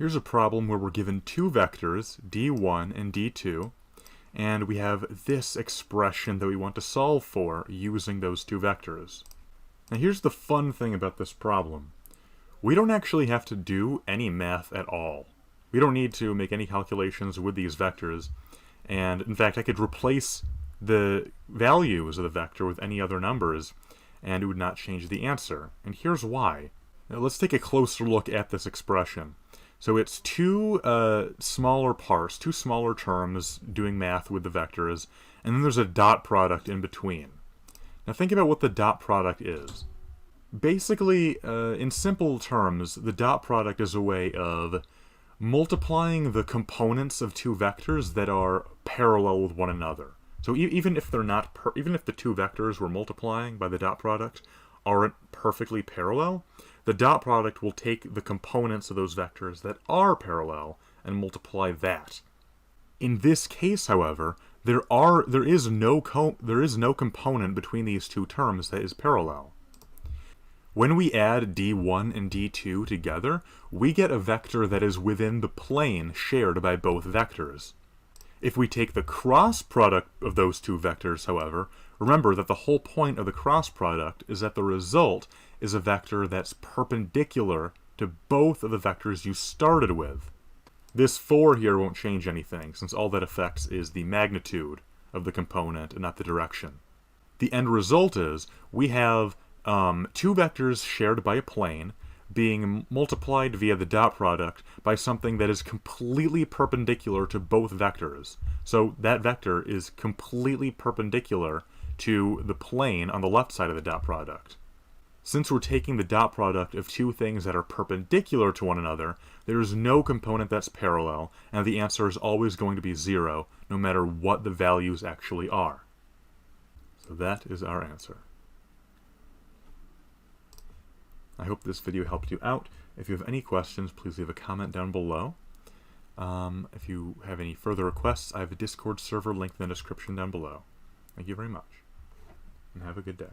Here's a problem where we're given two vectors, d1 and d2, and we have this expression that we want to solve for using those two vectors. Now here's the fun thing about this problem. We don't actually have to do any math at all. We don't need to make any calculations with these vectors, and in fact I could replace the values of the vector with any other numbers and it would not change the answer. And here's why. Now let's take a closer look at this expression. So it's two smaller parts, two smaller terms doing math with the vectors, and then there's a dot product in between. Now think about what the dot product is. Basically, in simple terms, the dot product is a way of multiplying the components of two vectors that are parallel with one another. So even if they're not, even if the two vectors we're multiplying by the dot product aren't perfectly parallel, the dot product will take the components of those vectors that are parallel and multiply that. In this case, however, there is no component between these two terms that is parallel. When we add d1 and d2 together, we get a vector that is within the plane shared by both vectors. If we take the cross product of those two vectors, however, remember that the whole point of the cross product is that the result is a vector that's perpendicular to both of the vectors you started with. This 4 here won't change anything, since all that affects is the magnitude of the component and not the direction. The end result is we have two vectors shared by a plane being multiplied via the dot product by something that is completely perpendicular to both vectors. So that vector is completely perpendicular to the plane on the left side of the dot product. Since we're taking the dot product of two things that are perpendicular to one another, there is no component that's parallel, and the answer is always going to be 0, no matter what the values actually are. So that is our answer. I hope this video helped you out. If you have any questions, please leave a comment down below. If you have any further requests, I have a Discord server linked in the description down below. Thank you very much, and have a good day.